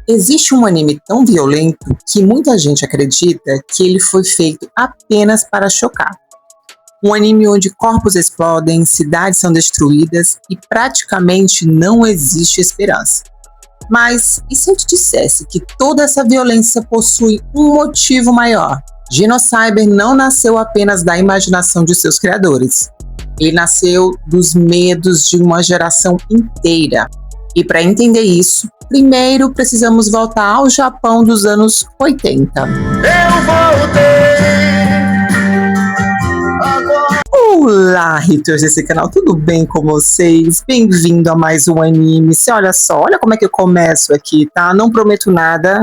Existe um anime tão violento que muita gente acredita que ele foi feito apenas para chocar. Um anime onde corpos explodem, cidades são destruídas e praticamente não existe esperança. Mas e se eu te dissesse que toda essa violência possui um motivo maior? Genocyber não nasceu apenas da imaginação de seus criadores. Ele nasceu dos medos de uma geração inteira. E para entender isso, primeiro precisamos voltar ao Japão dos anos 80. Eu voltei agora. Olá, haters desse canal, tudo bem com vocês? Bem-vindo a mais um anime. Olha só, olha como é que eu começo aqui, tá? Não prometo nada,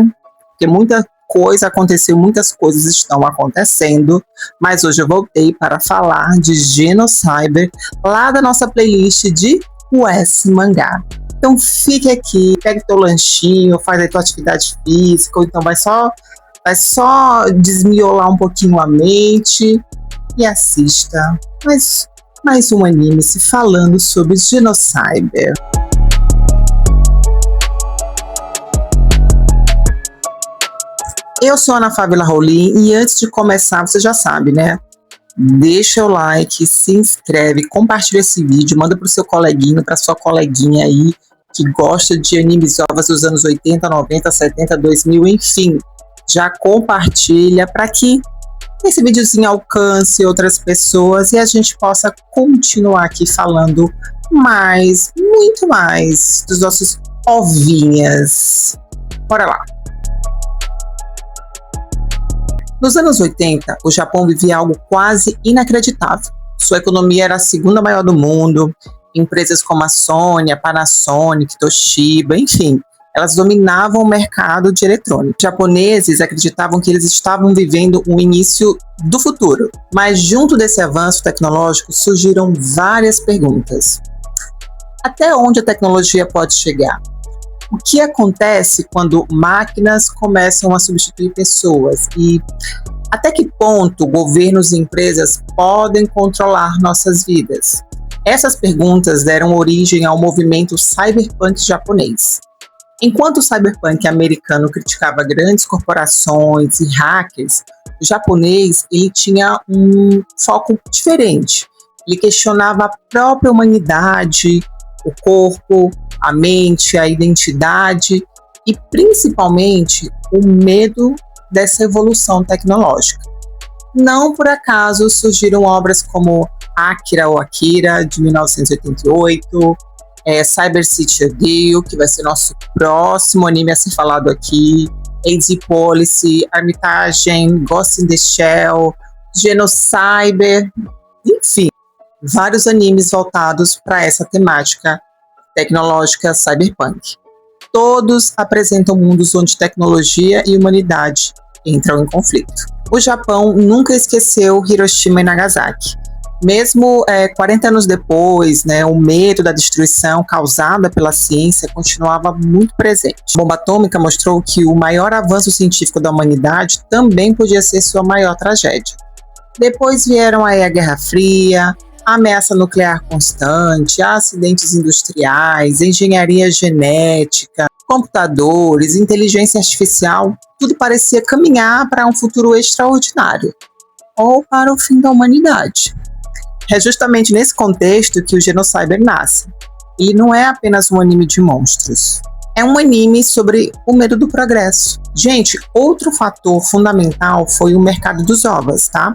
porque muita coisa aconteceu, muitas coisas estão acontecendo, mas hoje eu voltei para falar de Genocyber, lá da nossa playlist de US Mangá. Então fique aqui, pegue teu lanchinho, faz aí tua atividade física, ou então vai só desmiolar um pouquinho a mente e assista mais um anime se falando sobre Genocyber. Eu sou a Ana Fábila Rolim e antes de começar, você já sabe, né? Deixa o like, se inscreve, compartilha esse vídeo, manda pro seu coleguinho, pra sua coleguinha aí que gosta de animes ovas dos anos 80, 90, 70, 2000, enfim. Já compartilha para que esse videozinho alcance outras pessoas e a gente possa continuar aqui falando muito mais dos nossos ovinhas. Bora lá. Nos anos 80, o Japão vivia algo quase inacreditável. Sua economia era a segunda maior do mundo, empresas como a Sony, a Panasonic, Toshiba, enfim, elas dominavam o mercado de eletrônicos. Os japoneses acreditavam que eles estavam vivendo o início do futuro, mas junto desse avanço tecnológico surgiram várias perguntas. Até onde a tecnologia pode chegar? O que acontece quando máquinas começam a substituir pessoas? E até que ponto governos e empresas podem controlar nossas vidas? Essas perguntas deram origem ao movimento cyberpunk japonês. Enquanto o cyberpunk americano criticava grandes corporações e hackers, o japonês ele tinha um foco diferente. Ele questionava a própria humanidade, o corpo, a mente, a identidade e principalmente o medo dessa evolução tecnológica. Não por acaso surgiram obras como Akira ou Akira, de 1988, Cyber City Ordeal, que vai ser nosso próximo anime a ser falado aqui, AD Policy, Armitage, Ghost in the Shell, Genocyber, enfim, vários animes voltados para essa temática tecnológica cyberpunk. Todos apresentam mundos onde tecnologia e humanidade entram em conflito. O Japão nunca esqueceu Hiroshima e Nagasaki. Mesmo 40 anos depois, né, o medo da destruição causada pela ciência continuava muito presente. A bomba atômica mostrou que o maior avanço científico da humanidade também podia ser sua maior tragédia. Depois vieram aí a Guerra Fria, a ameaça nuclear constante, acidentes industriais, engenharia genética, computadores, inteligência artificial, tudo parecia caminhar para um futuro extraordinário, ou para o fim da humanidade. É justamente nesse contexto que o Genocyber nasce. Ele não é apenas um anime de monstros. É um anime sobre o medo do progresso. Gente, outro fator fundamental foi o mercado dos ovas, tá?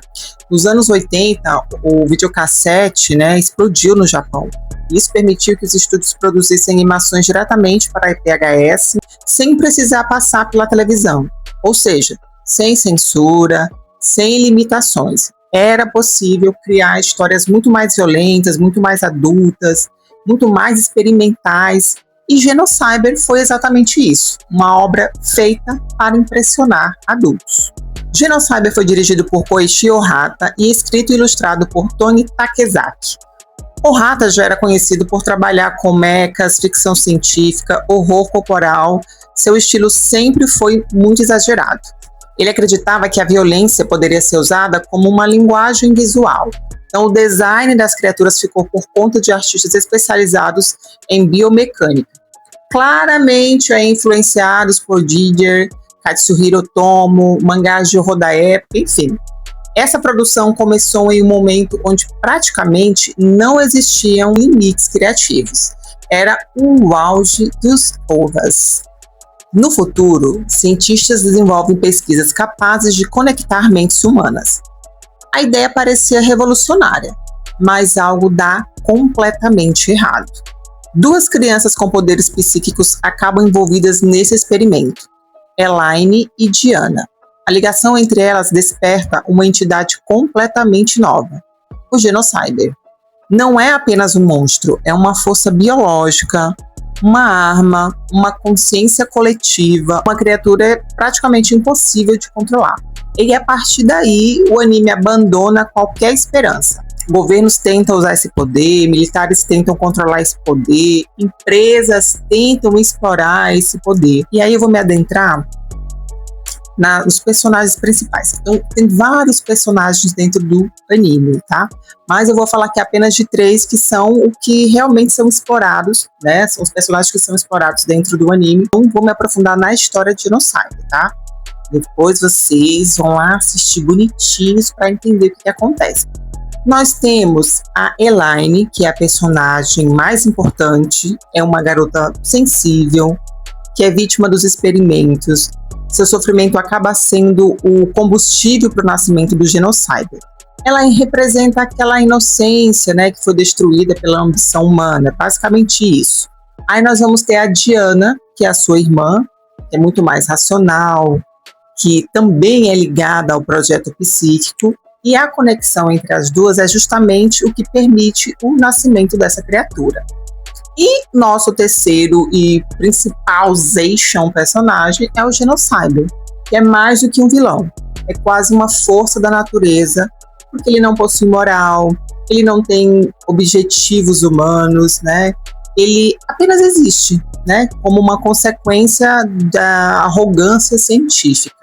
Nos anos 80, o videocassete, né, explodiu no Japão. Isso permitiu que os estúdios produzissem animações diretamente para a VHS, sem precisar passar pela televisão. Ou seja, sem censura, sem limitações. Era possível criar histórias muito mais violentas, muito mais adultas, muito mais experimentais. E Genocyber foi exatamente isso, uma obra feita para impressionar adultos. Genocyber foi dirigido por Koichi Ohata e escrito e ilustrado por Tony Takezaki. Ohata já era conhecido por trabalhar com mechas, ficção científica, horror corporal. Seu estilo sempre foi muito exagerado. Ele acreditava que a violência poderia ser usada como uma linguagem visual. Então, o design das criaturas ficou por conta de artistas especializados em biomecânica. claramente influenciados por Didier, Katsuhiro Otomo, mangás de horror da época, enfim. Essa produção começou em um momento onde praticamente não existiam limites criativos. Era o auge dos OVAs. No futuro, cientistas desenvolvem pesquisas capazes de conectar mentes humanas. A ideia parecia revolucionária, mas algo dá completamente errado. Duas crianças com poderes psíquicos acabam envolvidas nesse experimento, Elaine e Diana. A ligação entre elas desperta uma entidade completamente nova, o Genocyber. Não é apenas um monstro, é uma força biológica, uma arma, uma consciência coletiva, uma criatura praticamente impossível de controlar. E a partir daí, o anime abandona qualquer esperança. Governos tentam usar esse poder, militares tentam controlar esse poder, empresas tentam explorar esse poder. E aí eu vou me adentrar nos personagens principais. Então, tem vários personagens dentro do anime, tá? Mas eu vou falar aqui apenas de 3 que são o que realmente são explorados, né? São os personagens que são explorados dentro do anime. Então, vou me aprofundar na história de Genocyber, tá? Depois vocês vão lá assistir bonitinhos para entender o que acontece. Nós temos a Elaine, que é a personagem mais importante, é uma garota sensível, que é vítima dos experimentos. Seu sofrimento acaba sendo o combustível para o nascimento do Genocyber. Ela representa aquela inocência, né, que foi destruída pela ambição humana, basicamente isso. Aí nós vamos ter a Diana, que é a sua irmã, que é muito mais racional, que também é ligada ao projeto psíquico, e a conexão entre as duas é justamente o que permite o nascimento dessa criatura. E nosso terceiro e principal personagem é o Genocyber, que é mais do que um vilão. É quase uma força da natureza, porque ele não possui moral, ele não tem objetivos humanos, né? Ele apenas existe, né? Como uma consequência da arrogância científica.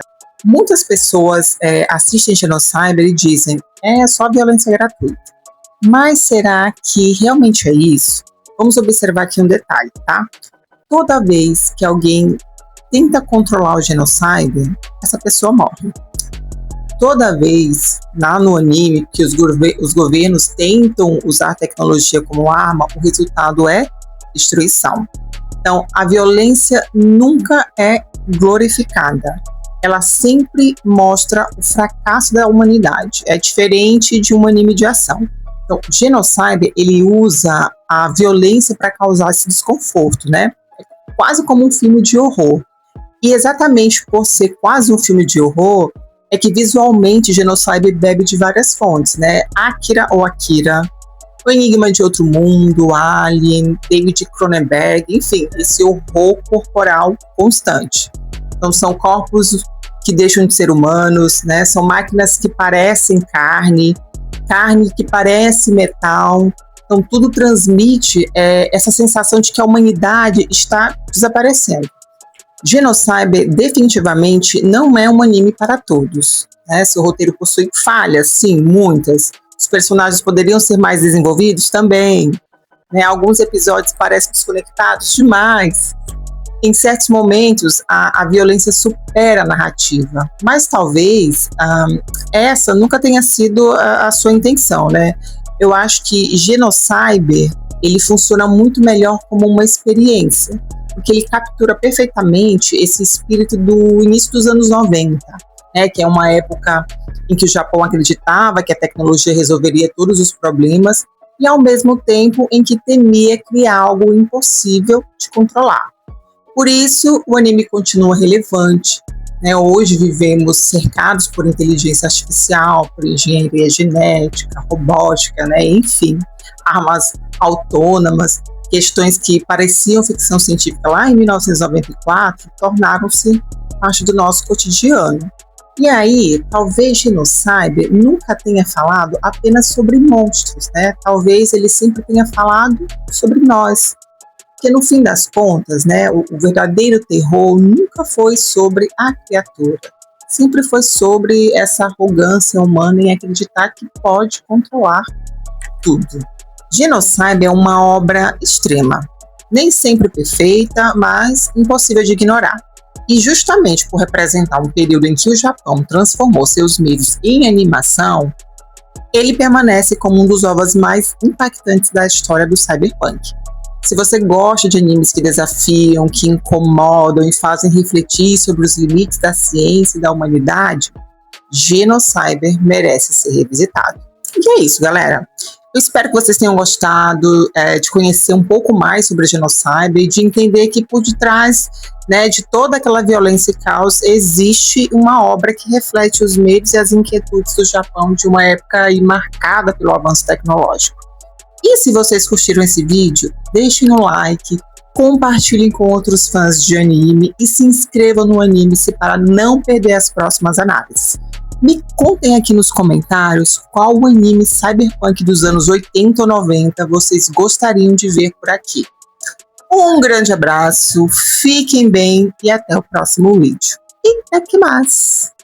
Muitas pessoas assistem Genocyber e dizem, é só violência gratuita. Mas será que realmente é isso? Vamos observar aqui um detalhe, tá? Toda vez que alguém tenta controlar o Genocyber, essa pessoa morre. Toda vez, lá no anime, que os governos tentam usar a tecnologia como arma, o resultado é destruição. Então, a violência nunca é glorificada. Ela sempre mostra o fracasso da humanidade. É diferente de um anime de ação. Então, Genocyber, ele usa a violência para causar esse desconforto, né? É quase como um filme de horror. E exatamente por ser quase um filme de horror, é que visualmente Genocyber bebe de várias fontes, né? Akira, O Enigma de Outro Mundo, Alien, David Cronenberg, enfim, esse horror corporal constante. Então, são corpos que deixam de ser humanos, né? São máquinas que parecem carne que parece metal. Então, tudo transmite essa sensação de que a humanidade está desaparecendo. Genocyber definitivamente não é um anime para todos, né? Seu roteiro possui falhas, sim, muitas. Os personagens poderiam ser mais desenvolvidos também, né? Alguns episódios parecem desconectados demais. Em certos momentos, a violência supera a narrativa, mas talvez essa nunca tenha sido a sua intenção, né? Eu acho que Genocyber, ele funciona muito melhor como uma experiência, porque ele captura perfeitamente esse espírito do início dos anos 90, né? Que é uma época em que o Japão acreditava que a tecnologia resolveria todos os problemas e, ao mesmo tempo, em que temia criar algo impossível de controlar. Por isso, o anime continua relevante, né? Hoje vivemos cercados por inteligência artificial, por engenharia genética, robótica, né? Enfim, armas autônomas, questões que pareciam ficção científica lá em 1994, tornaram-se parte do nosso cotidiano. E aí, talvez Genocyber nunca tenha falado apenas sobre monstros, né? Talvez ele sempre tenha falado sobre nós. Porque no fim das contas, né, o verdadeiro terror nunca foi sobre a criatura. Sempre foi sobre essa arrogância humana em acreditar que pode controlar tudo. Genocyber é uma obra extrema. Nem sempre perfeita, mas impossível de ignorar. E justamente por representar um período em que o Japão transformou seus mídias em animação, ele permanece como um dos ovos mais impactantes da história do cyberpunk. Se você gosta de animes que desafiam, que incomodam e fazem refletir sobre os limites da ciência e da humanidade, Genocyber merece ser revisitado. E é isso, galera. Eu espero que vocês tenham gostado de conhecer um pouco mais sobre a Genocyber e de entender que por detrás, né, de toda aquela violência e caos existe uma obra que reflete os medos e as inquietudes do Japão de uma época marcada pelo avanço tecnológico. E se vocês curtiram esse vídeo, deixem um like, compartilhem com outros fãs de anime e se inscrevam no Anime-se para não perder as próximas análises. Me contem aqui nos comentários qual o anime cyberpunk dos anos 80 ou 90 vocês gostariam de ver por aqui. Um grande abraço, fiquem bem e até o próximo vídeo. E até mais!